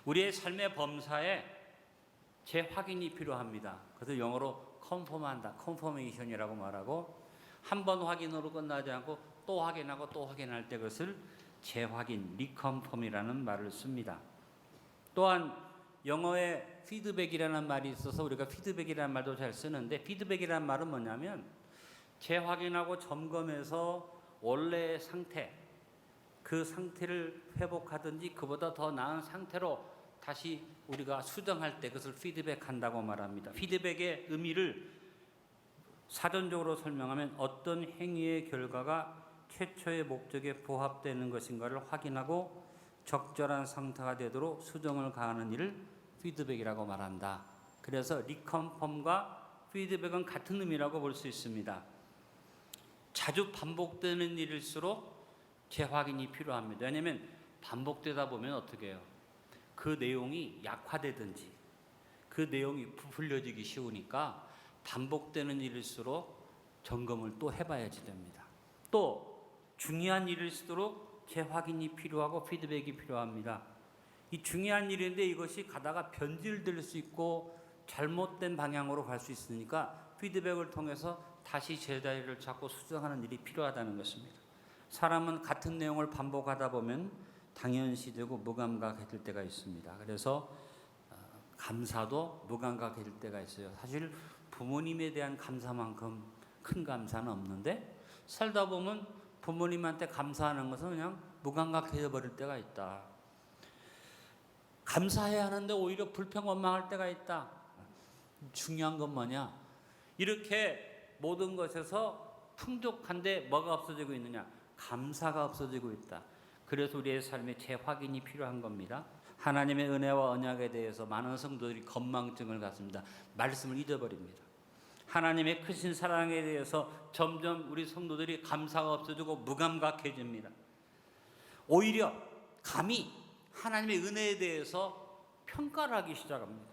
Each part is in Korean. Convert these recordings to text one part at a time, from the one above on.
우리의 삶의 범사에 재확인이 필요합니다. 그래서 영어로 컨펌한다, 컨퍼메이션이라고 말하고, 한 번 확인으로 끝나지 않고 또 확인하고 또 확인할 때 그것을 재확인, 리컨펌이라는 말을 씁니다. 또한 영어에 피드백이라는 말이 있어서 우리가 피드백이라는 말도 잘 쓰는데, 피드백이라는 말은 뭐냐면 재확인하고 점검해서 원래의 상태, 그 상태를 회복하든지 그보다 더 나은 상태로 다시 우리가 수정할 때 그것을 피드백한다고 말합니다. 피드백의 의미를 사전적으로 설명하면 어떤 행위의 결과가 최초의 목적에 부합되는 것인가를 확인하고 적절한 상태가 되도록 수정을 가하는 일을 피드백이라고 말한다. 그래서 리컨펌과 피드백은 같은 의미라고 볼 수 있습니다. 자주 반복되는 일일수록 재확인이 필요합니다. 왜냐하면 반복되다 보면 어떻게 해요? 그 내용이 약화되든지 그 내용이 부풀려지기 쉬우니까 반복되는 일일수록 점검을 또 해봐야지 됩니다. 또 중요한 일일수록 재확인이 필요하고 피드백이 필요합니다. 이 중요한 일인데 이것이 가다가 변질될 수 있고 잘못된 방향으로 갈 수 있으니까 피드백을 통해서 다시 제자리를 찾고 수정하는 일이 필요하다는 것입니다. 사람은 같은 내용을 반복하다 보면 당연시되고 무감각해질 때가 있습니다. 그래서 감사도 무감각해질 때가 있어요. 사실 부모님에 대한 감사만큼 큰 감사는 없는데, 살다 보면 부모님한테 감사하는 것은 그냥 무감각해져 버릴 때가 있다. 감사해야 하는데 오히려 불평원망할 때가 있다. 중요한 건 뭐냐? 이렇게 모든 것에서 풍족한데 뭐가 없어지고 있느냐? 감사가 없어지고 있다. 그래서 우리의 삶에 재확인이 필요한 겁니다. 하나님의 은혜와 언약에 대해서 많은 성도들이 건망증을 갖습니다. 말씀을 잊어버립니다. 하나님의 크신 사랑에 대해서 점점 우리 성도들이 감사가 없어지고 무감각해집니다. 오히려 감히 하나님의 은혜에 대해서 평가를 하기 시작합니다.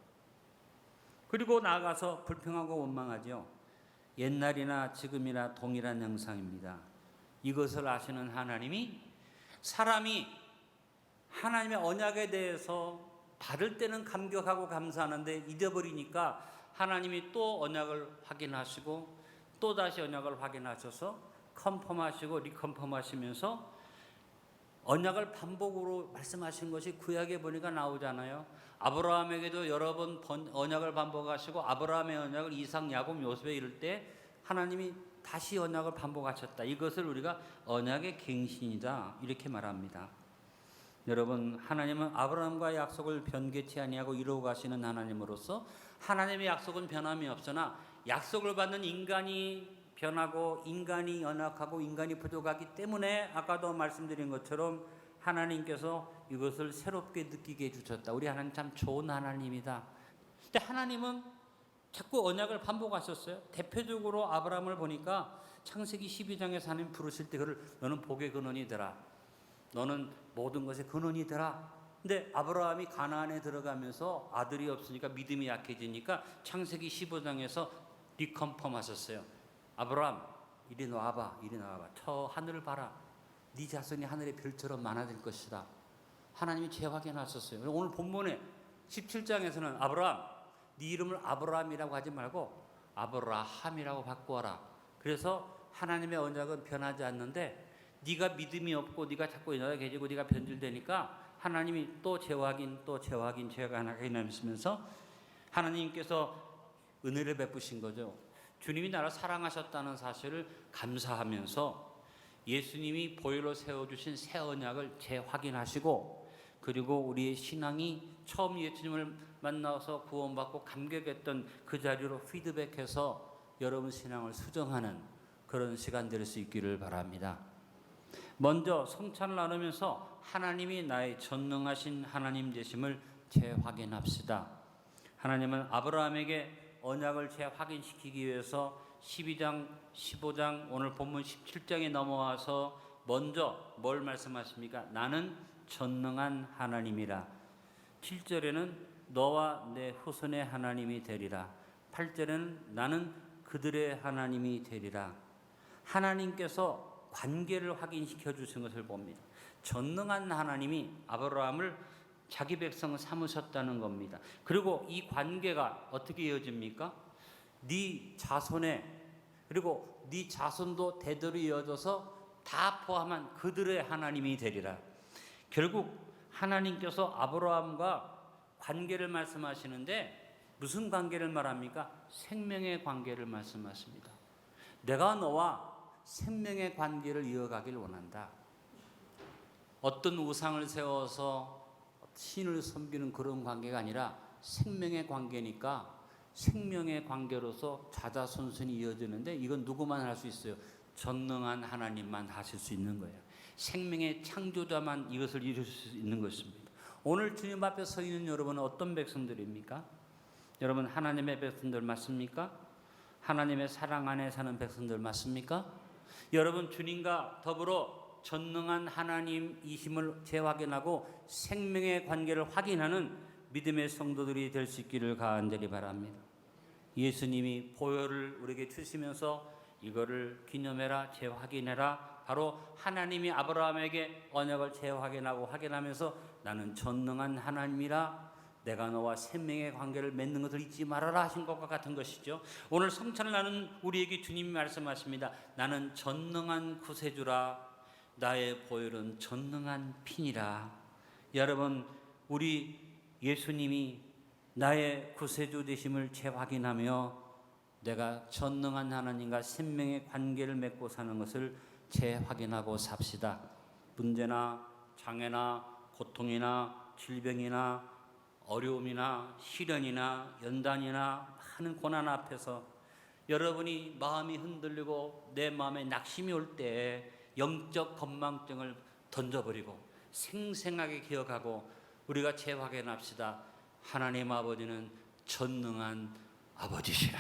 그리고 나아가서 불평하고 원망하죠. 옛날이나 지금이나 동일한 형상입니다. 이것을 아시는 하나님이 사람이 하나님의 언약에 대해서 받을 때는 감격하고 감사하는데 잊어버리니까 하나님이 또 언약을 확인하시고 또 다시 언약을 확인하셔서 컨펌하시고 리컨펌하시면서 언약을 반복으로 말씀하신 것이 구약에 보니까 나오잖아요. 아브라함에게도 여러 번 언약을 반복하시고 아브라함의 언약을 이삭, 야곱, 요셉에 이를 때 하나님이 다시 언약을 반복하셨다. 이것을 우리가 언약의 갱신이다 이렇게 말합니다. 여러분, 하나님은 아브라함과의 약속을 변개치 아니하고 이루어 가시는 하나님으로서 하나님의 약속은 변함이 없으나 약속을 받는 인간이 변하고 인간이 연약하고 인간이 부족하기 때문에 아까도 말씀드린 것처럼 하나님께서 이것을 새롭게 느끼게 해주셨다. 우리 하나님 참 좋은 하나님이다. 근데 하나님은 자꾸 언약을 반복하셨어요. 대표적으로 아브라함을 보니까 창세기 12장에서 하나님 부르실 때 그를 너는 복의 근원이 되라. 너는 모든 것의 근원이 되라. 근데 아브라함이 가나안에 들어가면서 아들이 없으니까 믿음이 약해지니까 창세기 15장에서 리컨펌 하셨어요. 아브라함 이리 나와봐. 이리 나와봐. 저 하늘을 봐라. 네 자손이 하늘의 별처럼 많아질 것이다. 하나님이 재확인하셨어요. 오늘 본문에 17장에서는 아브라함 네 이름을 아브라함이라고 하지 말고 아브라함이라고 바꾸어라. 그래서 하나님의 언약은 변하지 않는데 네가 믿음이 없고 네가 자꾸 연약해지고 네가 변질되니까 하나님이 또 재확인 또 재확인 재확인하시면서 하나님께서 은혜를 베푸신 거죠. 주님이 나를 사랑하셨다는 사실을 감사하면서 예수님이 보혈로 세워주신 새 언약을 재확인하시고, 그리고 우리의 신앙이 처음 예수님을 만나서 구원받고 감격했던 그 자리로 피드백해서 여러분 신앙을 수정하는 그런 시간 될 수 있기를 바랍니다. 먼저 성찬을 나누면서 하나님이 나의 전능하신 하나님 되심을 재확인합시다. 하나님은 아브라함에게 언약을 재확인시키기 위해서 12장, 15장, 오늘 본문 17장에 넘어와서 먼저 뭘 말씀하십니까? 나는 전능한 하나님이라. 7절에는 너와 내 후손의 하나님이 되리라. 8절에는 나는 그들의 하나님이 되리라. 하나님께서 관계를 확인시켜 주신 것을 봅니다. 전능한 하나님이 아브라함을 자기 백성을 삼으셨다는 겁니다. 그리고 이 관계가 어떻게 이어집니까? 네 자손에, 그리고 네 자손도 대대로 이어져서 다 포함한 그들의 하나님이 되리라. 결국 하나님께서 아브라함과 관계를 말씀하시는데 무슨 관계를 말합니까? 생명의 관계를 말씀하십니다. 내가 너와 생명의 관계를 이어가길 원한다. 어떤 우상을 세워서 신을 섬기는 그런 관계가 아니라 생명의 관계니까 생명의 관계로서 자자손손이 이어지는데 이건 누구만 할 수 있어요? 전능한 하나님만 하실 수 있는 거예요. 생명의 창조자만 이것을 이룰 수 있는 것입니다. 오늘 주님 앞에 서 있는 여러분은 어떤 백성들입니까? 여러분 하나님의 백성들 맞습니까? 하나님의 사랑 안에 사는 백성들 맞습니까? 여러분 주님과 더불어 전능한 하나님이심을 재확인하고 생명의 관계를 확인하는 믿음의 성도들이 될 수 있기를 간절히 바랍니다. 예수님이 보혈을 우리에게 주시면서 이거를 기념해라, 재확인해라. 바로 하나님이 아브라함에게 언약을 재확인하고 확인하면서 나는 전능한 하나님이라, 내가 너와 생명의 관계를 맺는 것을 잊지 말아라 하신 것과 같은 것이죠. 오늘 성찬을 나눈 우리에게 주님이 말씀하십니다. 나는 전능한 구세주라, 나의 보혈은 전능한 피니라. 여러분 우리 예수님이 나의 구세주 되심을 재확인하며 내가 전능한 하나님과 생명의 관계를 맺고 사는 것을 재확인하고 삽시다. 문제나 장애나 고통이나 질병이나 어려움이나 시련이나 연단이나 많은 고난 앞에서 여러분이 마음이 흔들리고 내 마음에 낙심이 올 때에 영적 건망증을 던져버리고 생생하게 기억하고 우리가 재확인합시다. 하나님 아버지는 전능한 아버지시라.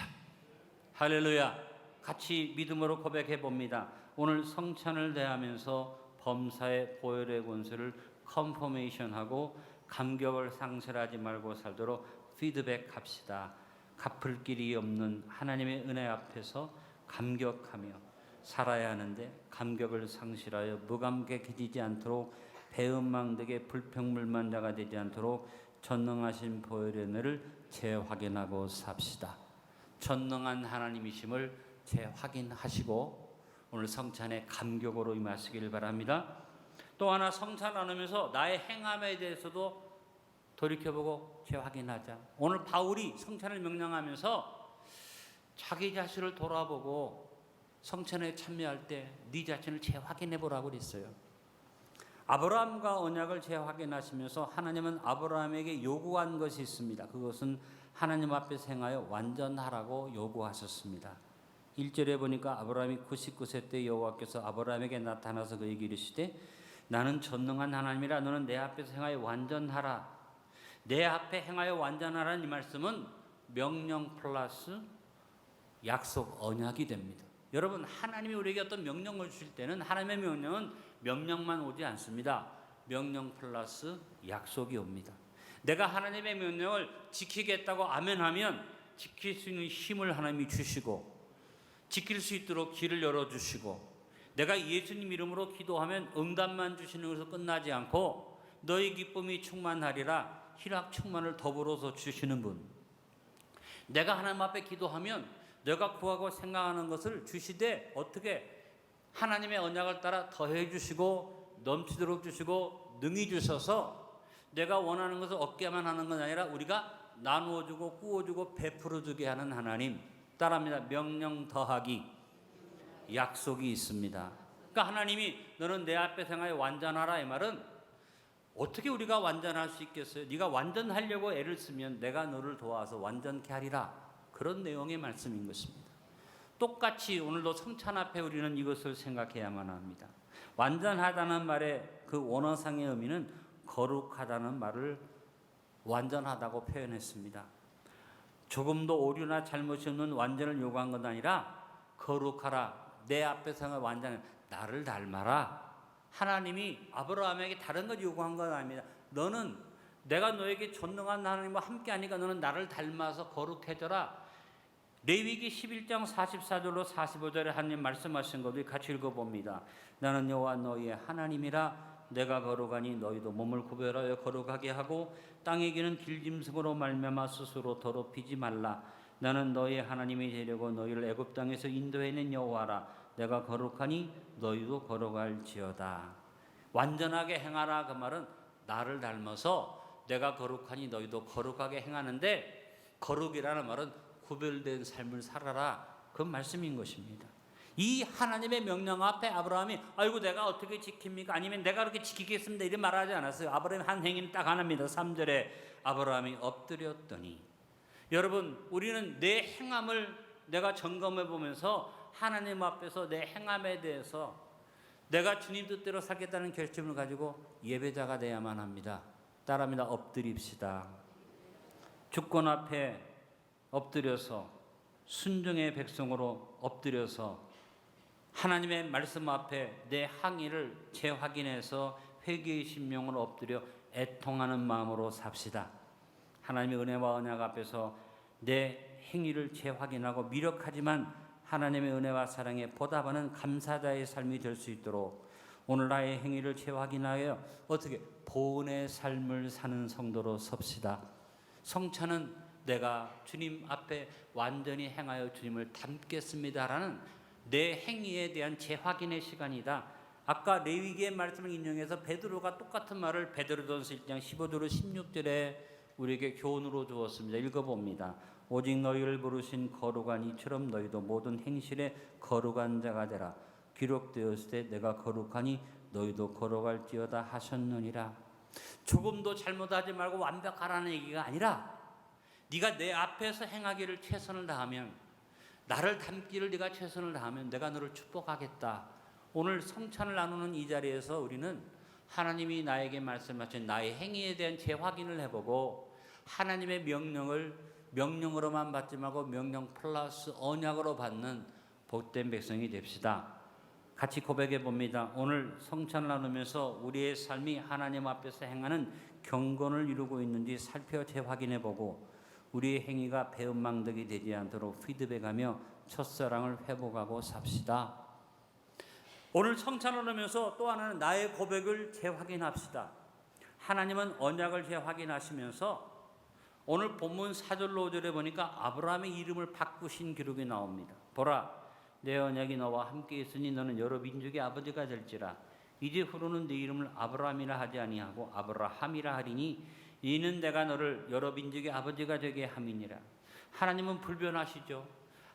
할렐루야. 같이 믿음으로 고백해 봅니다. 오늘 성찬을 대하면서 범사의 보혈의 권세를 컨퍼메이션하고 감격을 상실하지 말고 살도록 피드백합시다. 갚을 길이 없는 하나님의 은혜 앞에서 감격하며 살아야 하는데 감격을 상실하여 무감격해지지 않도록 배은망덕의 불평불만자가 되지 않도록 전능하신 보혈의 은혜를 재확인하고 삽시다. 전능한 하나님이심을 재확인하시고 오늘 성찬에 감격으로 임하시길 바랍니다. 또 하나 성찬 나누면서 나의 행함에 대해서도 돌이켜보고 재확인하자. 오늘 바울이 성찬을 명령하면서 자기 자신을 돌아보고 성찬에 참여할 때 네 자신을 재확인해 보라고 그랬어요. 아브라함과 언약을 재확인하시면서 하나님은 아브라함에게 요구한 것이 있습니다. 그것은 하나님 앞에서 행하여 완전하라고 요구하셨습니다. 1절에 보니까 아브라함이 99세 때 여호와께서 아브라함에게 나타나서 그에게 이르시되 나는 전능한 하나님이라 너는 내 앞에서 행하여 완전하라. 내 앞에 행하여 완전하라는 이 말씀은 명령 플러스 약속 언약이 됩니다. 여러분 하나님이 우리에게 어떤 명령을 주실 때는 하나님의 명령은 명령만 오지 않습니다. 명령 플러스 약속이 옵니다. 내가 하나님의 명령을 지키겠다고 아멘하면 지킬 수 있는 힘을 하나님이 주시고 지킬 수 있도록 길을 열어주시고 내가 예수님 이름으로 기도하면 응답만 주시는 것으로 끝나지 않고 너희 기쁨이 충만하리라 희락 충만을 더불어서 주시는 분. 내가 하나님 앞에 기도하면 내가 구하고 생각하는 것을 주시되 어떻게 하나님의 언약을 따라 더해 주시고 넘치도록 주시고 능히 주셔서 내가 원하는 것을 얻게만 하는 건 아니라 우리가 나누어 주고 꾸어 주고 베풀어 주게 하는 하나님. 따라합니다. 명령 더하기 약속이 있습니다. 그러니까 하나님이 너는 내 앞에 생하여 완전하라 이 말은 어떻게 우리가 완전할 수 있겠어요? 네가 완전하려고 애를 쓰면 내가 너를 도와서 완전케 하리라. 그런 내용의 말씀인 것입니다. 똑같이 오늘도 성찬 앞에 우리는 이것을 생각해야만 합니다. 완전하다는 말의 그 원어상의 의미는 거룩하다는 말을 완전하다고 표현했습니다. 조금도 오류나 잘못이 없는 완전을 요구한 건 아니라 거룩하라. 내 앞에서 완전히 나를 닮아라. 하나님이 아브라함에게 다른 걸 요구한 건 아닙니다. 너는 내가 너에게 전능한 하나님과 함께하니까 너는 나를 닮아서 거룩해져라. 레위기 11장 44절로 45절에 하나님 말씀하신 것을 같이 읽어봅니다. 나는 여호와 너희의 하나님이라 내가 거룩하니 너희도 몸을 구별하여 거룩하게 하고 땅에 기는 길짐승으로 말미암아 스스로 더럽히지 말라. 나는 너희 하나님이 되려고 너희를 애굽 땅에서 인도해낸 여호와라. 내가 거룩하니 너희도 거룩할지어다. 완전하게 행하라. 그 말은 나를 닮아서 내가 거룩하니 너희도 거룩하게 행하는데, 거룩이라는 말은 구별된 삶을 살아라, 그 말씀인 것입니다. 이 하나님의 명령 앞에 아브라함이 아이고 내가 어떻게 지킵니까? 아니면 내가 그렇게 지키겠습니다 이렇게 말하지 않았어요. 아브라함이 한 행위는 딱 하나입니다. 3절에 아브라함이 엎드렸더니. 여러분, 우리는 내 행함을 내가 점검해 보면서 하나님 앞에서 내 행함에 대해서 내가 주님 뜻대로 살겠다는 결심을 가지고 예배자가 되어야만 합니다. 따라합니다. 엎드립시다. 주권 앞에 엎드려서 순종의 백성으로 엎드려서 하나님의 말씀 앞에 내 항의를 재확인해서 회개의 심령으로 엎드려 애통하는 마음으로 삽시다. 하나님의 은혜와 언약 앞에서 내 행위를 재확인하고 미력하지만 하나님의 은혜와 사랑에 보답하는 감사자의 삶이 될 수 있도록 오늘 나의 행위를 재확인하여 어떻게 보은의 삶을 사는 성도로 섭시다. 성찬은 내가 주님 앞에 완전히 행하여 주님을 닮겠습니다라는 내 행위에 대한 재확인의 시간이다. 아까 레위기의 말씀을 인용해서 베드로가 똑같은 말을 베드로전서 1장 15절로 16절에 우리에게 교훈으로 주었습니다. 읽어봅니다. 오직 너희를 부르신 거룩한 이처럼 너희도 모든 행실에 거룩한 자가 되라. 기록되었을 때 내가 거룩하니 너희도 거룩할지어다 하셨느니라. 조금도 잘못하지 말고 완벽하라는 얘기가 아니라 네가 내 앞에서 행하기를 최선을 다하면, 나를 닮기를 네가 최선을 다하면 내가 너를 축복하겠다. 오늘 성찬을 나누는 이 자리에서 우리는 하나님이 나에게 말씀하신 나의 행위에 대한 재확인을 해보고 하나님의 명령을 명령으로만 받지 말고 명령 플러스 언약으로 받는 복된 백성이 됩시다. 같이 고백해 봅니다. 오늘 성찬을 나누면서 우리의 삶이 하나님 앞에서 행하는 경건을 이루고 있는지 살펴 재확인해 보고 우리의 행위가 배은망덕이 되지 않도록 피드백하며 첫사랑을 회복하고 삽시다. 오늘 성찬을 하면서 또 하나는 나의 고백을 재확인합시다. 하나님은 언약을 재확인하시면서 오늘 본문 4절로 5절에 보니까 아브라함의 이름을 바꾸신 기록이 나옵니다. 보라, 내 언약이 너와 함께 있으니 너는 여러 민족의 아버지가 될지라. 이제 후로는 네 이름을 아브라함이라 하지 아니하고 아브라함이라 하리니 이는 내가 너를 여러 민족의 아버지가 되게 함이니라. 하나님은 불변하시죠.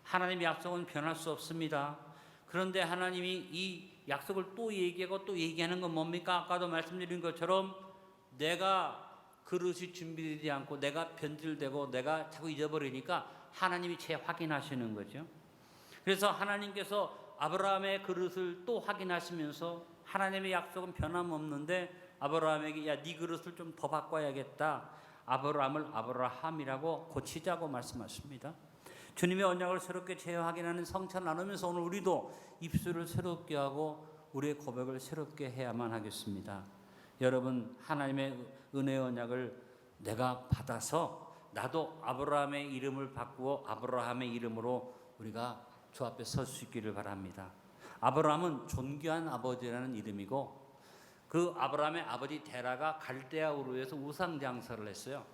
하나님의 약속은 변할 수 없습니다. 그런데 하나님이 이 약속을 또 얘기하고 또 얘기하는 건 뭡니까? 아까도 말씀드린 것처럼 내가 그릇이 준비되지 않고 내가 변질되고 내가 자꾸 잊어버리니까 하나님이 재확인하시는 거죠. 그래서 하나님께서 아브라함의 그릇을 또 확인하시면서 하나님의 약속은 변함없는데 아브라함에게 야, 네 그릇을 좀 더 바꿔야겠다. 아브라함을 아브라함이라고 고치자고 말씀하십니다. 주님의 언약을 새롭게 재확인하는 성찬을 나누면서 오늘 우리도 입술을 새롭게 하고 우리의 고백을 새롭게 해야만 하겠습니다. 여러분, 하나님의 은혜의 언약을 내가 받아서 나도 아브라함의 이름을 바꾸어 아브라함의 이름으로 우리가 주 앞에 설 수 있기를 바랍니다. 아브라함은 존귀한 아버지라는 이름이고 그 아브라함의 아버지 데라가 갈대아 우르에서 우상 장사를 했어요.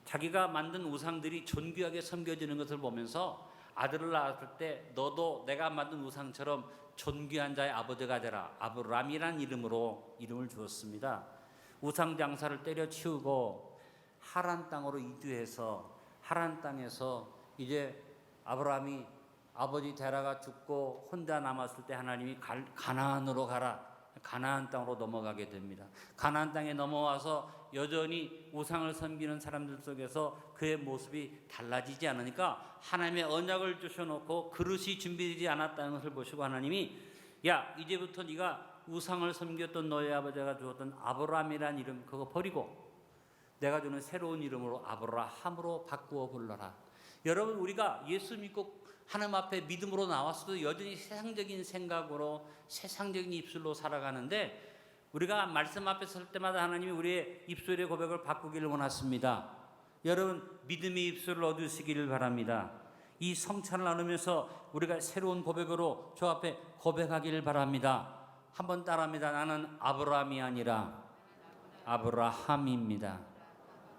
자기가 만든 우상들이 존귀하게 섬겨지는 것을 보면서 아들을 낳았을 때 너도 내가 만든 우상처럼 존귀한 자의 아버지가 되라. 아브람이라는 이름으로 이름을 주었습니다. 우상 장사를 때려치우고 하란 땅으로 이주해서 하란 땅에서 이제 아브람이 아버지 데라가 죽고 혼자 남았을 때 하나님이 가나안으로 가라. 가나안 땅으로 넘어가게 됩니다. 가나안 땅에 넘어와서 여전히 우상을 섬기는 사람들 속에서 그의 모습이 달라지지 않으니까 하나님의 언약을 주셔놓고 그릇이 준비되지 않았다는 것을 보시고 하나님이 야, 이제부터 네가 우상을 섬겼던 너의 아버지가 주었던 아브라함이라는 이름 그거 버리고 내가 주는 새로운 이름으로 아브라함으로 바꾸어 불러라. 여러분, 우리가 예수 믿고 하나님 앞에 믿음으로 나왔어도 여전히 세상적인 생각으로 세상적인 입술로 살아가는데 우리가 말씀 앞에 설 때마다 하나님이 우리의 입술의 고백을 바꾸기를 원하십니다. 여러분, 믿음의 입술을 얻으시기를 바랍니다. 이 성찬을 나누면서 우리가 새로운 고백으로 주 앞에 고백하기를 바랍니다. 한번 따라합니다. 나는 아브라함이 아니라 아브라함입니다.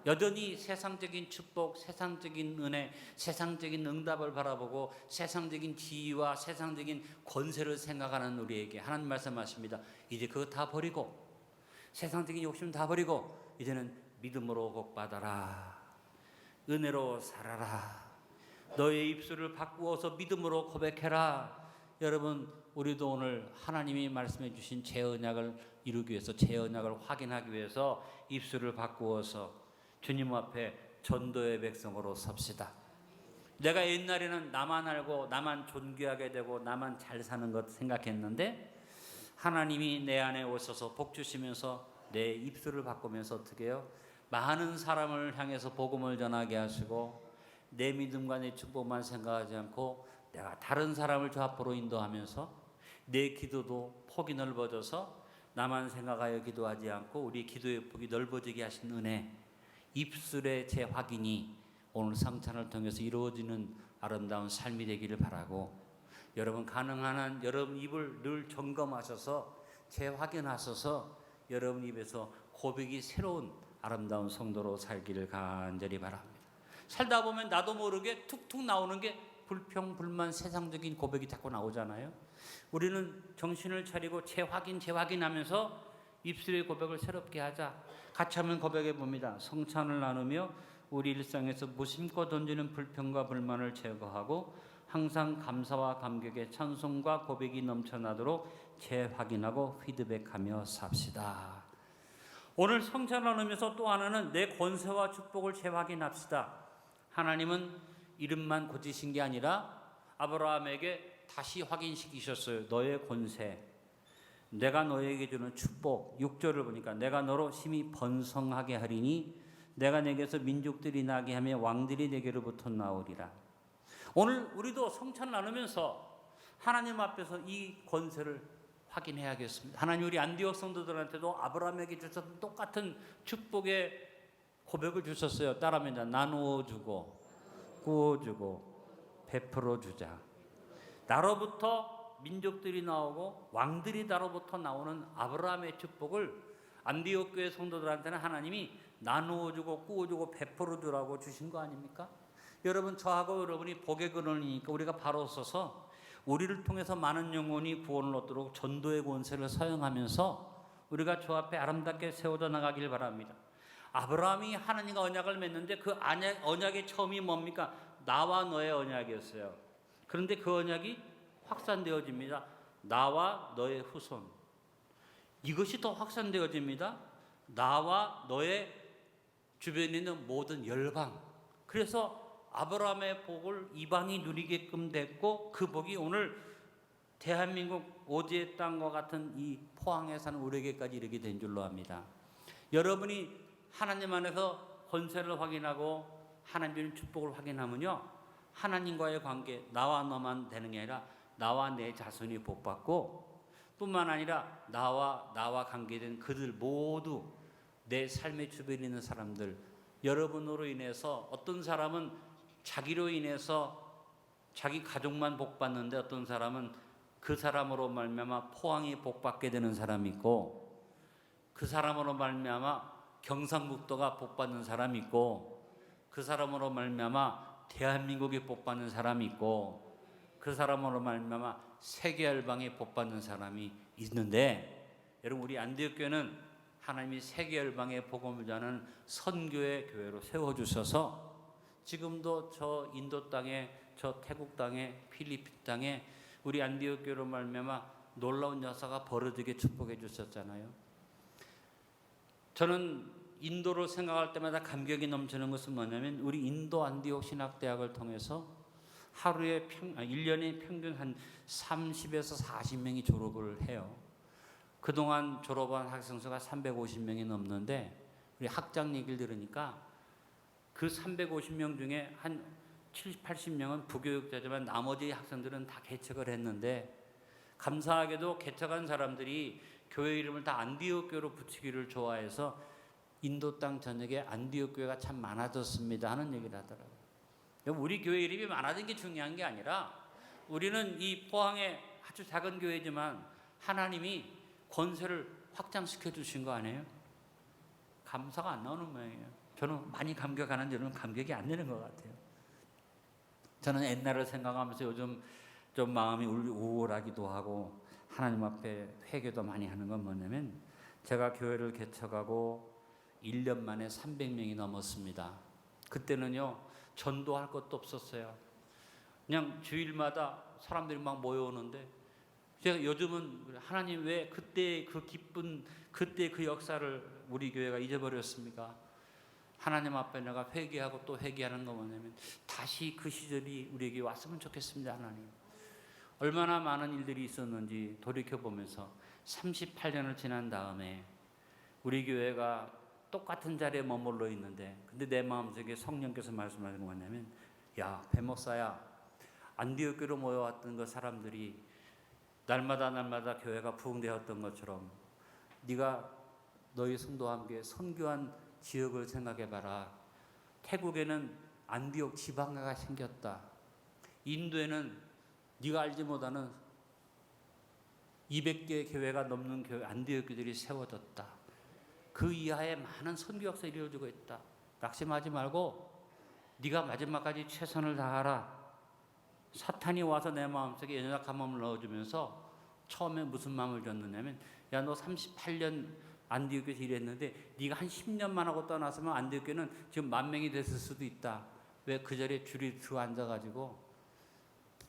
여전히 세상적인 축복, 세상적인 은혜, 세상적인 응답을 바라보고 세상적인 지위와 세상적인 권세를 생각하는 우리에게 하나님 말씀하십니다. 이제 그거 다 버리고 세상적인 욕심 다 버리고 이제는 믿음으로 복받아라. 은혜로 살아라. 너의 입술을 바꾸어서 믿음으로 고백해라. 여러분, 우리도 오늘 하나님이 말씀해 주신 재언약을 이루기 위해서, 재언약을 확인하기 위해서 입술을 바꾸어서 주님 앞에 전도의 백성으로 섭시다. 내가 옛날에는 나만 알고 나만 존귀하게 되고 나만 잘 사는 것 생각했는데 하나님이 내 안에 오셔서 복 주시면서 내 입술을 바꾸면서 어떻게 해요? 많은 사람을 향해서 복음을 전하게 하시고 내 믿음과 내 축복만 생각하지 않고 내가 다른 사람을 저 앞으로 인도하면서 내 기도도 폭이 넓어져서 나만 생각하여 기도하지 않고 우리 기도의 폭이 넓어지게 하신 은혜, 입술의 재확인이 오늘 성찬을 통해서 이루어지는 아름다운 삶이 되기를 바라고, 여러분 가능한 한 여러분 입을 늘 점검하셔서 재확인하셔서 여러분 입에서 고백이 새로운 아름다운 성도로 살기를 간절히 바랍니다. 살다 보면 나도 모르게 툭툭 나오는 게 불평, 불만, 세상적인 고백이 자꾸 나오잖아요. 우리는 정신을 차리고 재확인하면서 입술의 고백을 새롭게 하자. 같이 한번 고백해 봅니다. 성찬을 나누며 우리 일상에서 무심코 던지는 불평과 불만을 제거하고 항상 감사와 감격의 찬송과 고백이 넘쳐나도록 재확인하고 피드백하며 삽시다. 오늘 성찬을 나누면서 또 하나는 내 권세와 축복을 재확인합시다. 하나님은 이름만 고치신 게 아니라 아브라함에게 다시 확인시키셨어요. 너의 권세, 내가 너에게 주는 축복. 6절을 보니까 내가 너로 심히 번성하게 하리니 내가 내게서 민족들이 나게 하며 왕들이 내게로부터 나오리라. 오늘 우리도 성찬을 나누면서 하나님 앞에서 이 권세를 확인해야겠습니다. 하나님 우리 안디옥 성도들한테도 아브라함에게 주셨던 똑같은 축복의 고백을 주셨어요. 따라합니다. 나누어 주고 구워주고 베풀어 주자. 나로부터 민족들이 나오고 왕들이 나로부터 나오는 아브라함의 축복을 안디옥 교회 성도들한테는 하나님이 나누어주고 구워주고 베풀어주라고 주신 거 아닙니까? 여러분, 저하고 여러분이 복의 근원이니까 우리가 바로 서서 우리를 통해서 많은 영혼이 구원을 얻도록 전도의 권세를 사용하면서 우리가 주 앞에 아름답게 세워져 나가길 바랍니다. 아브라함이 하나님과 언약을 맺는데 그 언약의 처음이 뭡니까? 나와 너의 언약이었어요. 그런데 그 언약이 확산되어집니다. 나와 너의 후손. 이것이 더 확산되어집니다. 나와 너의 주변에 있는 모든 열방. 그래서 아브라함의 복을 이방이 누리게끔 됐고 그 복이 오늘 대한민국 오지의 땅과 같은 이 포항에 사는 우리에게까지 이르게 된 줄로 압니다. 여러분이 하나님 안에서 권세를 확인하고 하나님 주는 축복을 확인하면요, 하나님과의 관계, 나와 너만 되는 게 아니라 나와 내 자손이 복받고 뿐만 아니라 나와 관계된 그들 모두 내 삶의 주변에 있는 사람들, 여러분으로 인해서 어떤 사람은 자기로 인해서 자기 가족만 복받는데 어떤 사람은 그 사람으로 말미암아 포항이 복받게 되는 사람이 있고 그 사람으로 말미암아 경상북도가 복받는 사람이 있고 그 사람으로 말미암아 대한민국이 복받는 사람이 있고 그 사람으로 말미암아 세계 열방에 복받는 사람이 있는데, 여러분 우리 안디옥 교회는 하나님이 세계 열방에 복음을 전하는 선교의 교회로 세워주셔서 지금도 저 인도 땅에, 저 태국 땅에, 필리핀 땅에 우리 안디옥 교회로 말미암아 놀라운 역사가 벌어지게 축복해 주셨잖아요. 저는 인도를 생각할 때마다 감격이 넘치는 것은 뭐냐면 우리 인도 안디옥 신학대학을 통해서 하루에 1년에 평균 한 30에서 40명이 졸업을 해요. 그동안 졸업한 학생 수가 350명이 넘는데 우리 학장 얘기를 들으니까 그 350명 중에 한 70, 80명은 부교육자지만 나머지 학생들은 다 개척을 했는데 감사하게도 개척한 사람들이 교회 이름을 다 안디옥 교회로 붙이기를 좋아해서 인도 땅 전역에 안디옥 교회가 참 많아졌습니다 하는 얘기를 하더라고요. 우리 교회 이름이 많아진 게 중요한 게 아니라 우리는 이 포항의 아주 작은 교회지만 하나님이 권세를 확장시켜 주신 거 아니에요? 감사가 안 나오는 모양이에요. 저는 많이 감격하는데 여러분 감격이 안 되는 것 같아요. 저는 옛날을 생각하면서 요즘 좀 마음이 우울하기도 하고 하나님 앞에 회개도 많이 하는 건 뭐냐면, 제가 교회를 개척하고 1년 만에 300명이 넘었습니다. 그때는요 전도할 것도 없었어요. 그냥 주일마다 사람들이 막 모여오는데, 제가 요즘은 하나님 왜 그때 그 기쁜 그때 그 역사를 우리 교회가 잊어버렸습니까? 하나님 앞에 내가 회개하고 또 회개하는 거 뭐냐면, 다시 그 시절이 우리에게 왔으면 좋겠습니다. 하나님, 얼마나 많은 일들이 있었는지 돌이켜보면서 38년을 지난 다음에 우리 교회가 똑같은 자리에 머물러 있는데, 근데 내 마음속에 성령께서 말씀하시는 거 뭐냐면, 야 배목사야, 안디옥 교회로 모여왔던 그 사람들이 날마다 교회가 부흥되었던 것처럼 네가 너희 성도와 함께 선교한 지역을 생각해봐라. 태국에는 안디옥 지방가가 생겼다. 인도에는 네가 알지 못하는 200개 교회가 넘는 교회 안디옥 교회들이 세워졌다. 그 이하에 많은 선교 역사가 이루어지고 있다. 낙심하지 말고 네가 마지막까지 최선을 다하라. 사탄이 와서 내 마음속에 연약한 마음을 넣어주면서 처음에 무슨 마음을 줬느냐면, 야 너 38년 안디옥에서 일했는데 네가 한 10년만 하고 떠났으면 안디옥교는 지금 10,000명이 됐을 수도 있다. 왜 그 자리에 줄이 들어앉아가지고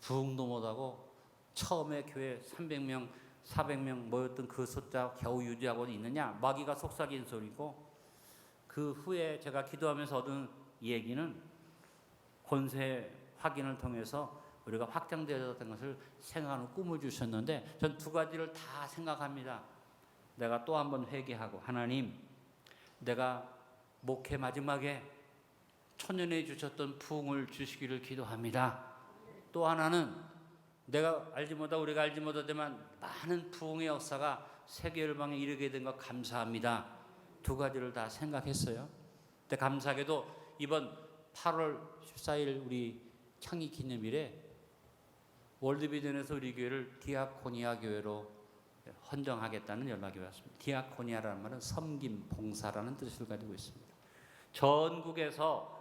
부흥도 못하고 처음에 교회 300명 400명 모였던 그 숫자 겨우 유지하고 있느냐. 마귀가 속삭인 소리고, 그 후에 제가 기도하면서 얻은 얘기는 권세 확인을 통해서 우리가 확장되었던 것을 생각하는 꿈을 주셨는데, 전 두 가지를 다 생각합니다. 내가 또 한번 회개하고, 하나님 내가 목회 마지막에 초년에 주셨던 부흥을 주시기를 기도합니다. 또 하나는 내가 알지 못하고 우리가 알지 못하지만 많은 부흥의 역사가 세계 열방에 이르게 된 것 감사합니다. 두 가지를 다 생각했어요. 근데 감사하게도 이번 8월 14일 우리 창립 기념일에 월드비전에서 우리 교회를 디아코니아 교회로 헌정하겠다는 연락이 왔습니다. 디아코니아라는 말은 섬김, 봉사라는 뜻을 가지고 있습니다. 전국에서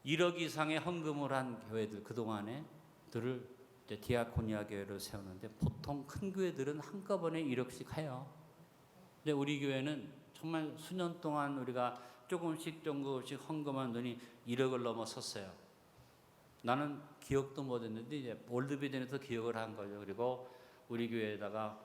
1억 이상의 헌금을 한 교회들, 그동안에 들을 디아코니아 교회를 세우는데, 보통 큰 교회들은 한꺼번에 1억씩 해요. 근데 우리 교회는 정말 수년 동안 우리가 조금씩 헌금한 돈이 1억을 넘어섰어요. 나는 기억도 못했는데 이제 월드비전에서 기억을 한 거죠. 그리고 우리 교회에다가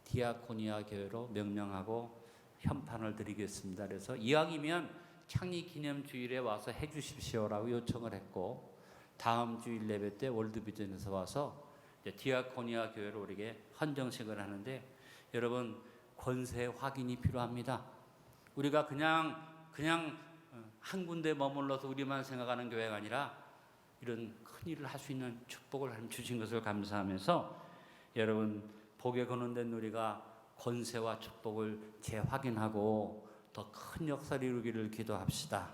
디아코니아 교회로 명명하고 현판을 드리겠습니다. 그래서 이왕이면 창립 기념 주일에 와서 해주십시오라고 요청을 했고, 다음 주일 예배 때 월드비전에서 와서 디아코니아 교회로 우리에게 헌정식을 하는데, 여러분 권세 확인이 필요합니다. 우리가 그냥 한 군데 머물러서 우리만 생각하는 교회가 아니라 이런 큰 일을 할 수 있는 축복을 하나님 주신 것을 감사하면서, 여러분 복에 거론된 우리가 권세와 축복을 재확인하고 더 큰 역사를 이루기를 기도합시다.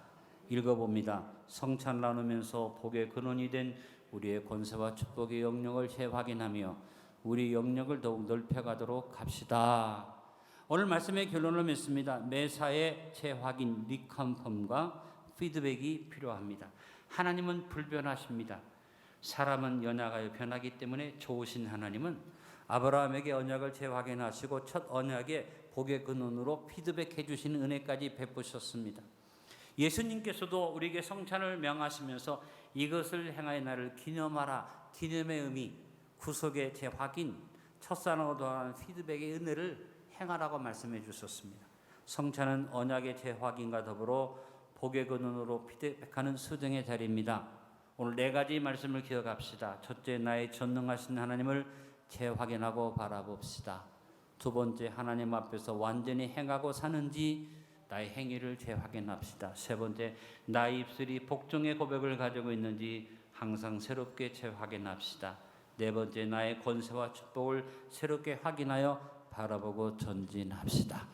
읽어봅니다. 성찬 나누면서 복의 근원이 된 우리의 권세와 축복의 영역을 재확인하며 우리 영역을 더욱 넓혀가도록 합시다. 오늘 말씀의 결론을 맺습니다. 매사에 재확인, 리컨펌과 피드백이 필요합니다. 하나님은 불변하십니다. 사람은 연약하여 변하기 때문에 좋으신 하나님은 아브라함에게 언약을 재확인하시고 첫 언약의 복의 근원으로 피드백해 주시는 은혜까지 베푸셨습니다. 예수님께서도 우리에게 성찬을 명하시면서 이것을 행하여 나를 기념하라. 기념의 의미, 구속의 재확인, 첫사랑으로 더한 피드백의 은혜를 행하라고 말씀해 주셨습니다. 성찬은 언약의 재확인과 더불어 복의 근원으로 피드백하는 수정의 자리입니다. 오늘 4가지 말씀을 기억합시다. 첫째, 나의 전능하신 하나님을 재확인하고 바라봅시다. 두 번째, 하나님 앞에서 완전히 행하고 사는지 나의 행위를 재확인합시다. 세 번째, 나의 입술이 복종의 고백을 가지고 있는지 항상 새롭게 재확인합시다. 네 번째, 나의 권세와 축복을 새롭게 확인하여 바라보고 전진합시다.